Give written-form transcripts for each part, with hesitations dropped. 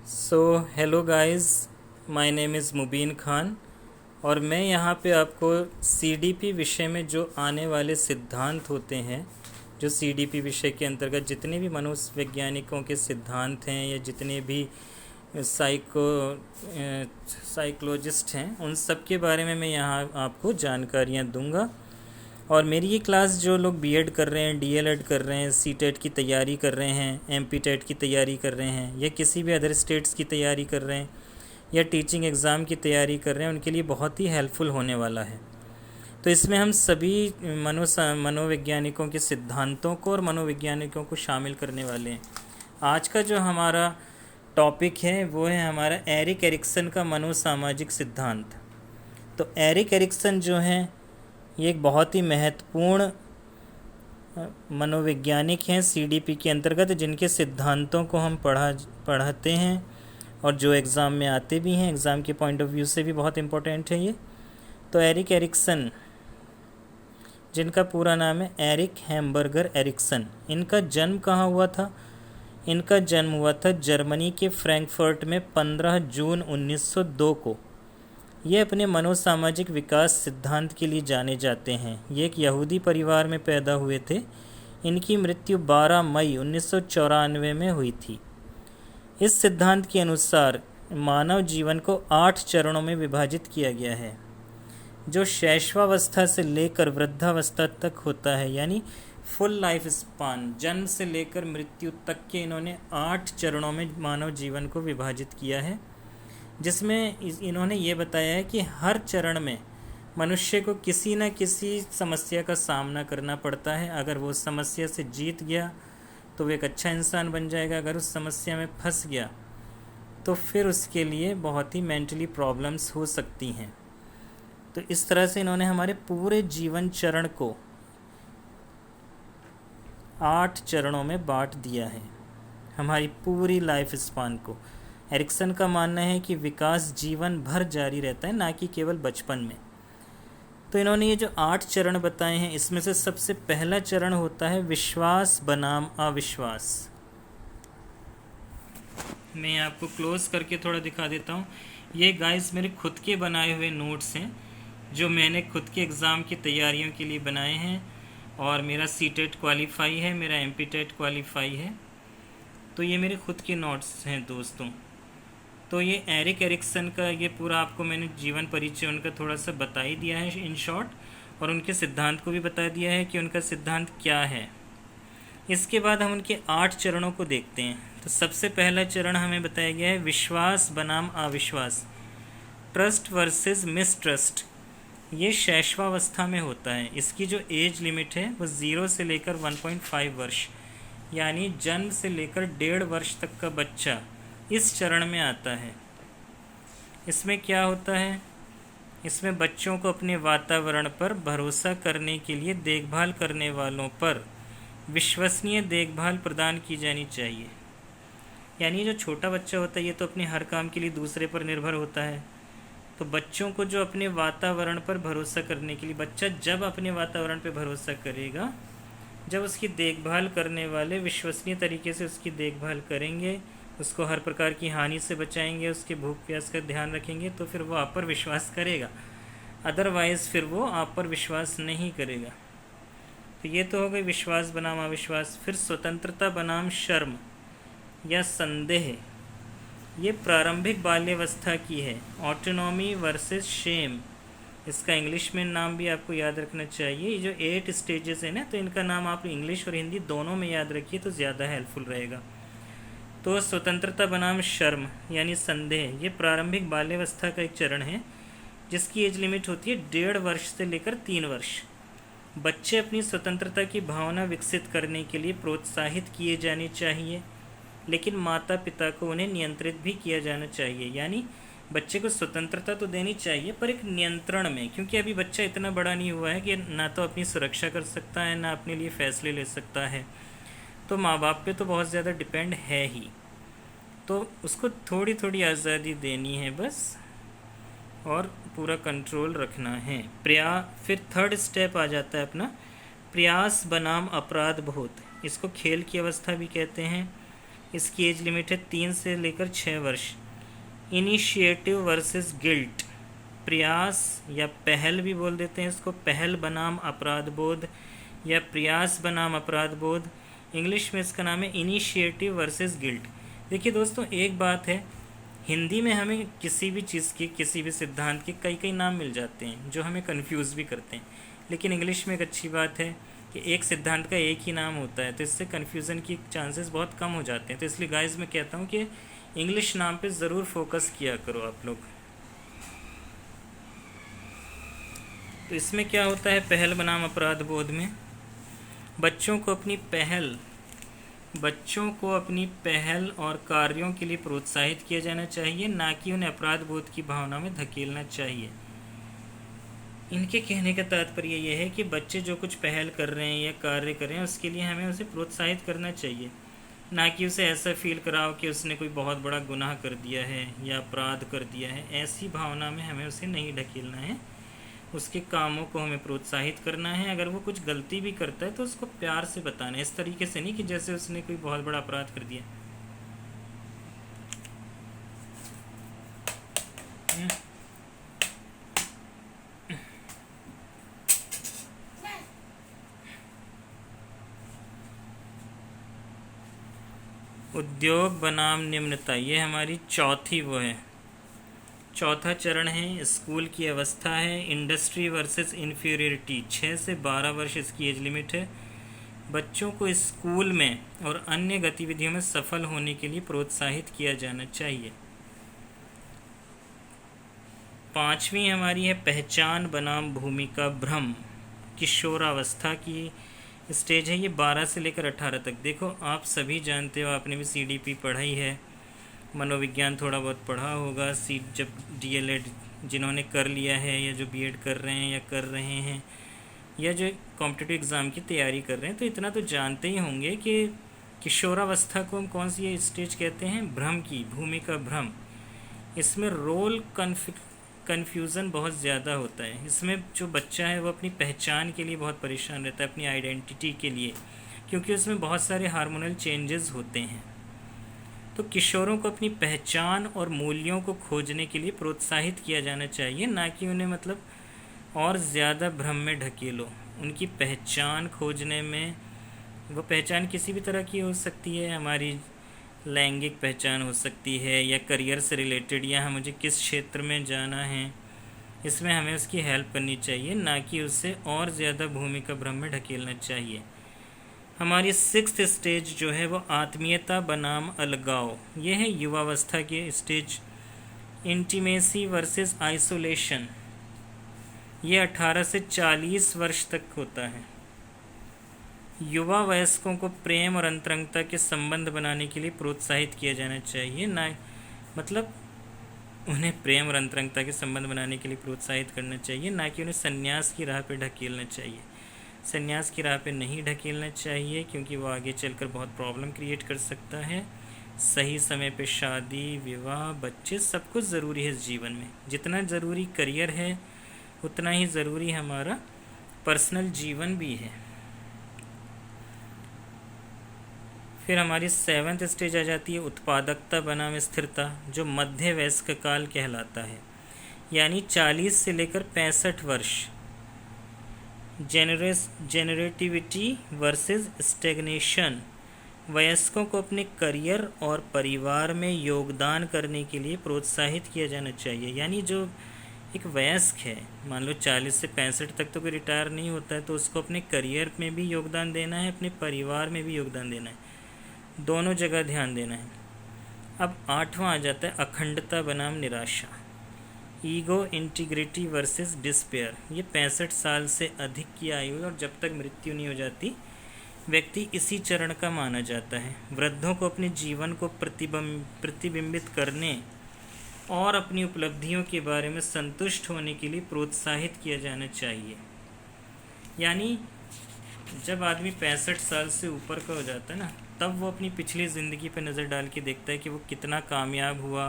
So hello guys, my name is Mubeen Khan और मैं यहाँ पे आपको सीडीपी विषय में जो आने वाले सिद्धांत होते हैं, जो सीडीपी विषय के अंतर्गत जितने भी मनोवैज्ञानिकों के सिद्धांत हैं या जितने भी साइकोलॉजिस्ट हैं, उन सब के बारे में मैं यहाँ आपको जानकारियाँ दूंगा। और मेरी ये क्लास जो लोग बीएड कर रहे हैं, डीएलएड कर रहे हैं, सीटेट की तैयारी कर रहे हैं, एमपीटेट की तैयारी कर रहे हैं या किसी भी अदर स्टेट्स की तैयारी कर रहे हैं या टीचिंग एग्ज़ाम की तैयारी कर रहे हैं, उनके लिए बहुत ही हेल्पफुल होने वाला है। तो इसमें हम सभी मनोवैज्ञानिकों के सिद्धांतों को और मनोवैज्ञानिकों को शामिल करने वाले हैं। आज का जो हमारा टॉपिक है वो है हमारा एरिक एरिक्सन का मनोसामाजिक सिद्धांत। तो एरिक एरिक्सन जो हैं ये एक बहुत ही महत्वपूर्ण मनोवैज्ञानिक हैं सीडीपी के अंतर्गत, जिनके सिद्धांतों को हम पढ़ाते हैं और जो एग्ज़ाम में आते भी हैं, एग्ज़ाम के पॉइंट ऑफ व्यू से भी बहुत इम्पोर्टेंट है ये। तो एरिक एरिक्सन, जिनका पूरा नाम है एरिक हैम्बर्गर एरिक्सन, इनका जन्म कहाँ हुआ था? इनका जन्म हुआ था जर्मनी के फ्रैंकफर्ट में 15 जून 1902 को। ये अपने मनोसामाजिक विकास सिद्धांत के लिए जाने जाते हैं। ये एक यहूदी परिवार में पैदा हुए थे। इनकी मृत्यु 12 मई 1994 में हुई थी। इस सिद्धांत के अनुसार मानव जीवन को 8 चरणों में विभाजित किया गया है, जो शैशवावस्था से लेकर वृद्धावस्था तक होता है, यानी फुल लाइफ स्पान, जन्म से लेकर मृत्यु तक के इन्होंने 8 चरणों में मानव जीवन को विभाजित किया है, जिसमें इन्होंने ये बताया है कि हर चरण में मनुष्य को किसी न किसी समस्या का सामना करना पड़ता है। अगर वो समस्या से जीत गया तो वो एक अच्छा इंसान बन जाएगा, अगर उस समस्या में फंस गया तो फिर उसके लिए बहुत ही मेंटली प्रॉब्लम्स हो सकती हैं। तो इस तरह से इन्होंने हमारे पूरे जीवन चरण को 8 चरणों में बांट दिया है, हमारी पूरी लाइफ स्पान को। एरिक्सन का मानना है कि विकास जीवन भर जारी रहता है, ना कि केवल बचपन में। तो इन्होंने ये जो 8 चरण बताए हैं, इसमें से सबसे पहला चरण होता है विश्वास बनाम अविश्वास। मैं आपको क्लोज करके थोड़ा दिखा देता हूँ। ये गाइस मेरे खुद के बनाए हुए नोट्स हैं, जो मैंने खुद के एग्ज़ाम की तैयारियों के लिए बनाए हैं। और मेरा सीटेट क्वालिफाई है, मेरा एमपीटेट क्वालिफाई है। तो ये मेरे खुद के नोट्स हैं दोस्तों। तो ये एरिक एरिक्सन का ये पूरा आपको मैंने जीवन परिचय उनका थोड़ा सा बता ही दिया है इन शॉर्ट, और उनके सिद्धांत को भी बता दिया है कि उनका सिद्धांत क्या है। इसके बाद हम उनके 8 चरणों को देखते हैं। तो सबसे पहला चरण हमें बताया गया है विश्वास बनाम अविश्वास, ट्रस्ट वर्सेस मिसट्रस्ट। ये शैशवावस्था में होता है। इसकी जो एज लिमिट है वो 0 से लेकर 1.5 वर्ष, यानी जन्म से लेकर 1.5 वर्ष तक का बच्चा इस चरण में आता है। इसमें क्या होता है? इसमें बच्चों को अपने वातावरण पर भरोसा करने के लिए देखभाल करने वालों पर विश्वसनीय देखभाल प्रदान की जानी चाहिए। यानी जो छोटा बच्चा होता है ये तो अपने हर काम के लिए दूसरे पर निर्भर होता है। तो बच्चों को जो अपने वातावरण पर भरोसा करने के लिए, बच्चा जब अपने वातावरण पर भरोसा करेगा, जब उसकी देखभाल करने वाले विश्वसनीय तरीके से उसकी देखभाल करेंगे, उसको हर प्रकार की हानि से बचाएंगे, उसके भूख प्यास का ध्यान रखेंगे, तो फिर वो आप पर विश्वास करेगा। अदरवाइज़ फिर वो आप पर विश्वास नहीं करेगा। तो ये तो हो गई विश्वास बनाम अविश्वास। फिर स्वतंत्रता बनाम शर्म या संदेह, ये प्रारंभिक बाल्यावस्था की है। ऑटोनॉमी वर्सेस शेम, इसका इंग्लिश में नाम भी आपको याद रखना चाहिए। ये जो 8 स्टेजेस हैं ना, तो इनका नाम आप इंग्लिश और हिंदी दोनों में याद रखिए तो ज़्यादा हेल्पफुल रहेगा। तो स्वतंत्रता बनाम शर्म यानी संदेह, ये प्रारंभिक बाल्यावस्था का एक चरण है, जिसकी एज लिमिट होती है 1.5 वर्ष से लेकर 3 वर्ष। बच्चे अपनी स्वतंत्रता की भावना विकसित करने के लिए प्रोत्साहित किए जाने चाहिए, लेकिन माता पिता को उन्हें नियंत्रित भी किया जाना चाहिए। यानी बच्चे को स्वतंत्रता तो देनी चाहिए, पर एक नियंत्रण में, क्योंकि अभी बच्चा इतना बड़ा नहीं हुआ है कि ना तो अपनी सुरक्षा कर सकता है, ना अपने लिए फैसले ले सकता है। तो माँ बाप पे तो बहुत ज़्यादा डिपेंड है ही, तो उसको थोड़ी थोड़ी आज़ादी देनी है बस, और पूरा कंट्रोल रखना है। फिर थर्ड स्टेप आ जाता है अपना प्रयास बनाम अपराध बोध। इसको खेल की अवस्था भी कहते हैं। इसकी एज लिमिट है 3 से लेकर 6 वर्ष। इनिशिएटिव वर्सेस गिल्ट, प्रयास या पहल भी बोल देते हैं इसको, पहल बनाम अपराध बोध या प्रयास बनाम अपराध बोध। इंग्लिश में इसका नाम है इनिशिएटिव वर्सेस गिल्ट। देखिए दोस्तों, एक बात है, हिंदी में हमें किसी भी चीज़ की, किसी भी सिद्धांत के कई कई नाम मिल जाते हैं जो हमें कंफ्यूज भी करते हैं, लेकिन इंग्लिश में एक अच्छी बात है कि एक सिद्धांत का एक ही नाम होता है, तो इससे कन्फ्यूज़न की चांसेस बहुत कम हो जाते हैं। तो इसलिए गाइस मैं कहता हूँ कि इंग्लिश नाम पे ज़रूर फोकस किया करो आप लोग। तो इसमें क्या होता है, पहल बनाम अपराध बोध में बच्चों को अपनी पहल और कार्यों के लिए प्रोत्साहित किया जाना चाहिए, ना कि उन्हें अपराध बोध की भावना में धकेलना चाहिए। इनके कहने का तात्पर्य यह है कि बच्चे जो कुछ पहल कर रहे हैं या कार्य कर रहे हैं उसके लिए हमें उसे प्रोत्साहित करना चाहिए, ना कि उसे ऐसा फील कराओ कि उसने कोई बहुत बड़ा गुनाह कर दिया है या अपराध कर दिया है। ऐसी भावना में हमें उसे नहीं ढकेलना है, उसके कामों को हमें प्रोत्साहित करना है। अगर वो कुछ गलती भी करता है तो उसको प्यार से बताना है, इस तरीके से नहीं कि जैसे उसने कोई बहुत बड़ा अपराध कर दिया। उद्योग बनाम निम्नता, ये हमारी चौथा चरण है, स्कूल की अवस्था है। इंडस्ट्री वर्सेस इन्फीरियरिटी, 6 से 12 वर्ष इसकी एज लिमिट है। बच्चों को स्कूल में और अन्य गतिविधियों में सफल होने के लिए प्रोत्साहित किया जाना चाहिए। 5वीं हमारी है पहचान बनाम भूमिका भ्रम, किशोरावस्था की स्टेज है, ये 12 से लेकर 18 तक। देखो आप सभी जानते हो, आपने भी CDP पढ़ाई है, मनोविज्ञान थोड़ा बहुत पढ़ा होगा। जब DLED जिन्होंने कर लिया है या जो BEd कर रहे हैं या कर रहे हैं या जो कॉम्पिटिटिव एग्ज़ाम की तैयारी कर रहे हैं, तो इतना तो जानते ही होंगे कि किशोरावस्था को हम कौन सी स्टेज कहते हैं, भ्रम की, भूमिका भ्रम। इसमें रोल कन्फ्यूज़न बहुत ज़्यादा होता है। इसमें जो बच्चा है वो अपनी पहचान के लिए बहुत परेशान रहता है, अपनी आइडेंटिटी के लिए, क्योंकि उसमें बहुत सारे हार्मोनल चेंजेस होते हैं। तो किशोरों को अपनी पहचान और मूल्यों को खोजने के लिए प्रोत्साहित किया जाना चाहिए, ना कि उन्हें मतलब और ज़्यादा भ्रम में ढकेलो। उनकी पहचान खोजने में, वो पहचान किसी भी तरह की हो सकती है, हमारी लैंगिक पहचान हो सकती है या करियर से रिलेटेड, या मुझे किस क्षेत्र में जाना है, इसमें हमें उसकी हेल्प करनी चाहिए, ना कि उससे और ज़्यादा भूमिका भ्रम में ढकेलना चाहिए। हमारी 6th स्टेज जो है वो आत्मीयता बनाम अलगाव, ये है युवावस्था की स्टेज। इंटीमेसी वर्सेस आइसोलेशन, ये 18 से 40 वर्ष तक होता है। युवा वयस्कों को प्रेम और अंतरंगता के संबंध बनाने के लिए प्रोत्साहित किया जाना चाहिए, ना मतलब उन्हें प्रेम और अंतरंगता के संबंध बनाने के लिए प्रोत्साहित करना चाहिए, ना कि उन्हें संन्यास की राह पे ढकेलना चाहिए। संन्यास की राह पे नहीं ढकेलना चाहिए, क्योंकि वो आगे चलकर बहुत प्रॉब्लम क्रिएट कर सकता है। सही समय पे शादी, विवाह, बच्चे, सब कुछ ज़रूरी है इस जीवन में। जितना ज़रूरी करियर है उतना ही ज़रूरी हमारा पर्सनल जीवन भी है। फिर हमारी 7th स्टेज आ जाती है उत्पादकता बनाम स्थिरता, जो मध्य वयस्क काल कहलाता है, यानी 40 से लेकर 65 वर्ष। जेनरेटिविटी वर्सेस स्टेग्नेशन, वयस्कों को अपने करियर और परिवार में योगदान करने के लिए प्रोत्साहित किया जाना चाहिए। यानी जो एक वयस्क है, मान लो 40 से 65 तक तो कोई रिटायर नहीं होता है, तो उसको अपने करियर में भी योगदान देना है, अपने परिवार में भी योगदान देना है, दोनों जगह ध्यान देना है। अब 8वां आ जाता है अखंडता बनाम निराशा, ईगो इंटीग्रिटी वर्सेस डिस्पेयर। ये 65 साल से अधिक की आयु और जब तक मृत्यु नहीं हो जाती, व्यक्ति इसी चरण का माना जाता है। वृद्धों को अपने जीवन को प्रतिबिंबित करने और अपनी उपलब्धियों के बारे में संतुष्ट होने के लिए प्रोत्साहित किया जाना चाहिए। यानी जब आदमी 65 साल से ऊपर का हो जाता है ना, तब वो अपनी पिछली ज़िंदगी पर नज़र डाल के देखता है कि वो कितना कामयाब हुआ,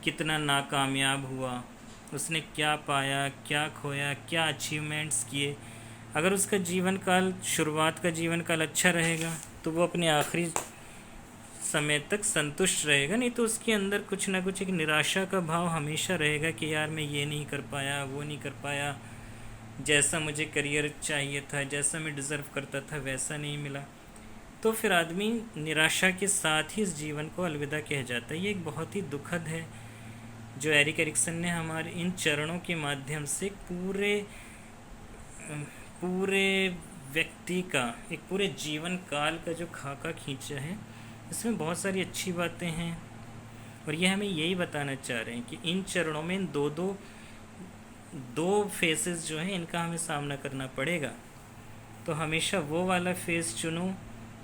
कितना नाकामयाब हुआ, उसने क्या पाया, क्या खोया, क्या अचीवमेंट्स किए। अगर उसका जीवन काल, शुरुआत का जीवन काल अच्छा रहेगा, तो वो अपने आखिरी समय तक संतुष्ट रहेगा, नहीं तो उसके अंदर कुछ ना कुछ एक निराशा का भाव हमेशा रहेगा कि यार मैं ये नहीं कर पाया, वो नहीं कर पाया, जैसा मुझे करियर चाहिए था, जैसा मैं डिज़र्व करता था वैसा नहीं मिला। तो फिर आदमी निराशा के साथ ही इस जीवन को अलविदा कह जाता है। ये एक बहुत ही दुखद है जो एरिक एरिक्सन ने हमारे इन चरणों के माध्यम से पूरे व्यक्ति का एक पूरे जीवन काल का जो खाका खींचा है, इसमें बहुत सारी अच्छी बातें हैं। और ये हमें यही बताना चाह रहे हैं कि इन चरणों में दो फेसेस जो हैं इनका हमें सामना करना पड़ेगा। तो हमेशा वो वाला फेस चुनो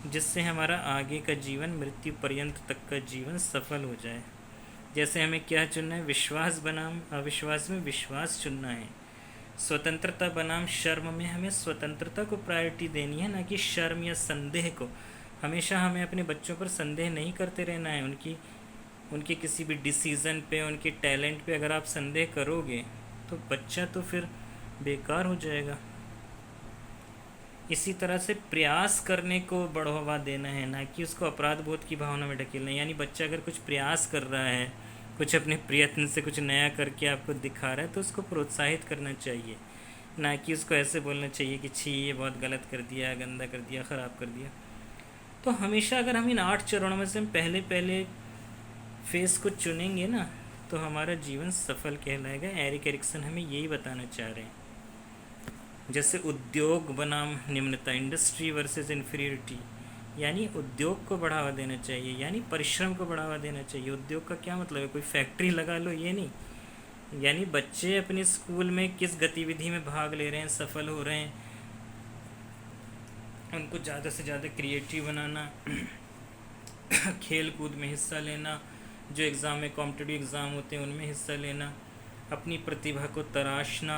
जिससे हमारा आगे का जीवन, मृत्यु पर्यंत तक का जीवन सफल हो जाए। जैसे हमें क्या चुनना है, विश्वास बनाम अविश्वास में विश्वास चुनना है। स्वतंत्रता बनाम शर्म में हमें स्वतंत्रता को प्रायोरिटी देनी है, ना कि शर्म या संदेह को। हमेशा हमें अपने बच्चों पर संदेह नहीं करते रहना है। उनके किसी भी डिसीज़न पे, उनके टैलेंट पे अगर आप संदेह करोगे तो बच्चा तो फिर बेकार हो जाएगा। इसी तरह से प्रयास करने को बढ़ावा देना है, ना कि उसको अपराध बोध की भावना में ढकेलना है। यानी बच्चा अगर कुछ प्रयास कर रहा है, कुछ अपने प्रयत्न से कुछ नया करके आपको दिखा रहा है, तो उसको प्रोत्साहित करना चाहिए, ना कि उसको ऐसे बोलना चाहिए कि छी ये बहुत गलत कर दिया, गंदा कर दिया, ख़राब कर दिया। तो हमेशा अगर हम इन 8 चरणों में से हम पहले फेस को चुनेंगे ना, तो हमारा जीवन सफल कहलाएगा। एरिक एरिक्सन हमें यही बताना चाह रहे हैं। जैसे उद्योग बनाम निम्नता, इंडस्ट्री वर्सेस इन्फीरियरिटी, यानी उद्योग को बढ़ावा देना चाहिए, यानी परिश्रम को बढ़ावा देना चाहिए। उद्योग का क्या मतलब है, कोई फैक्ट्री लगा लो, ये नहीं। यानी बच्चे अपने स्कूल में किस गतिविधि में भाग ले रहे हैं, सफल हो रहे हैं, उनको ज़्यादा से ज़्यादा क्रिएटिव बनाना, खेल कूद में हिस्सा लेना, जो एग्ज़ाम में कॉम्पिटिटिव एग्ज़ाम होते हैं उनमें हिस्सा लेना, अपनी प्रतिभा को तराशना।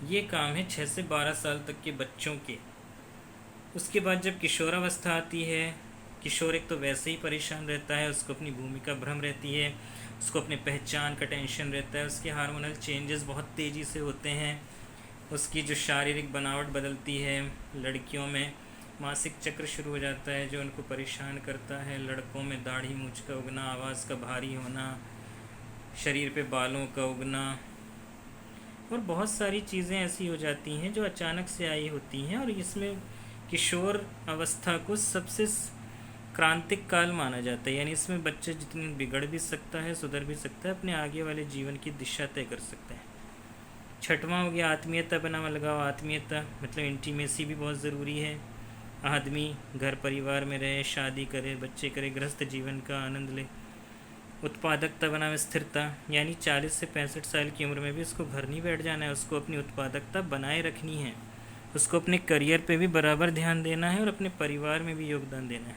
ये काम है 6 से 12 साल तक के बच्चों के। उसके बाद जब किशोरावस्था आती है, किशोर एक तो वैसे ही परेशान रहता है, उसको अपनी भूमिका भ्रम रहती है, उसको अपने पहचान का टेंशन रहता है, उसके हार्मोनल चेंजेस बहुत तेज़ी से होते हैं, उसकी जो शारीरिक बनावट बदलती है। लड़कियों में मासिक चक्र शुरू हो जाता है जो उनको परेशान करता है। लड़कों में दाढ़ी मूंछ का उगना, आवाज़ का भारी होना, शरीर पे बालों का उगना, और बहुत सारी चीज़ें ऐसी हो जाती हैं जो अचानक से आई होती हैं। और इसमें किशोर अवस्था को सबसे क्रांतिक काल माना जाता है। यानी इसमें बच्चे जितने बिगड़ भी सकता है, सुधर भी सकता है, अपने आगे वाले जीवन की दिशा तय कर सकता है। 6वां हो गया आत्मीयता बनाम अलगाव। आत्मीयता मतलब इंटीमेसी भी बहुत ज़रूरी है। आदमी घर परिवार में रहे, शादी करे, बच्चे करे, गृहस्थ जीवन का आनंद ले। उत्पादकता बनाम स्थिरता, यानी 40 से 65 साल की उम्र में भी उसको घर नहीं बैठ जाना है, उसको अपनी उत्पादकता बनाए रखनी है, उसको अपने करियर पे भी बराबर ध्यान देना है और अपने परिवार में भी योगदान देना है।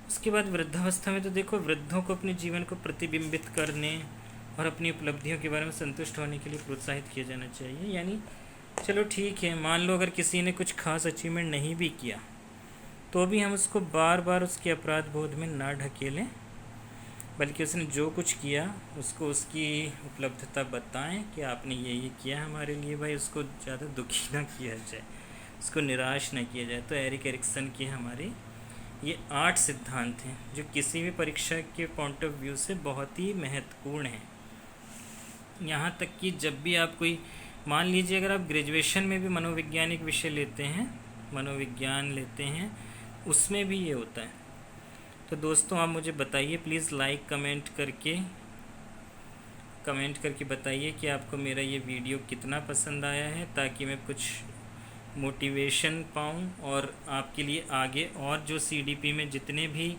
उसके बाद वृद्धावस्था में तो देखो, वृद्धों को अपने जीवन को प्रतिबिंबित करने और अपनी उपलब्धियों के बारे में संतुष्ट होने के लिए प्रोत्साहित किया जाना चाहिए। यानी चलो ठीक है, मान लो अगर किसी ने कुछ खास अचीवमेंट नहीं भी किया तो भी हम उसको बार बार उसके अपराध बोध में ना ढकेलें, बल्कि उसने जो कुछ किया उसको उसकी उपलब्धता बताएं कि आपने ये किया हमारे लिए भाई। उसको ज़्यादा दुखी ना किया जाए, उसको निराश ना किया जाए। तो एरिक एरिक्सन के हमारे ये 8 सिद्धांत हैं जो किसी भी परीक्षा के पॉइंट ऑफ व्यू से बहुत ही महत्वपूर्ण हैं। यहाँ तक कि जब भी आप कोई, मान लीजिए अगर आप ग्रेजुएशन में भी मनोवैज्ञानिक विषय लेते हैं, मनोविज्ञान लेते हैं, उसमें भी ये होता है। तो दोस्तों आप मुझे बताइए प्लीज़, लाइक कमेंट करके बताइए कि आपको मेरा ये वीडियो कितना पसंद आया है, ताकि मैं कुछ मोटिवेशन पाऊँ और आपके लिए आगे और जो CDP में जितने भी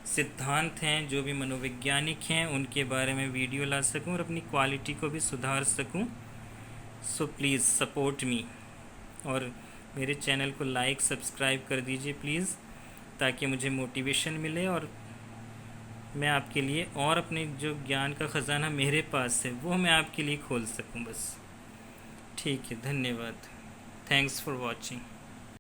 सिद्धांत हैं, जो भी मनोवैज्ञानिक हैं, उनके बारे में वीडियो ला सकूं और अपनी क्वालिटी को भी सुधार सकूं। सो प्लीज़ सपोर्ट मी और मेरे चैनल को लाइक सब्सक्राइब कर दीजिए प्लीज़, ताकि मुझे मोटिवेशन मिले और मैं आपके लिए और अपने जो ज्ञान का ख़जाना मेरे पास है वो मैं आपके लिए खोल सकूं बस। ठीक है, धन्यवाद। Thanks for watching.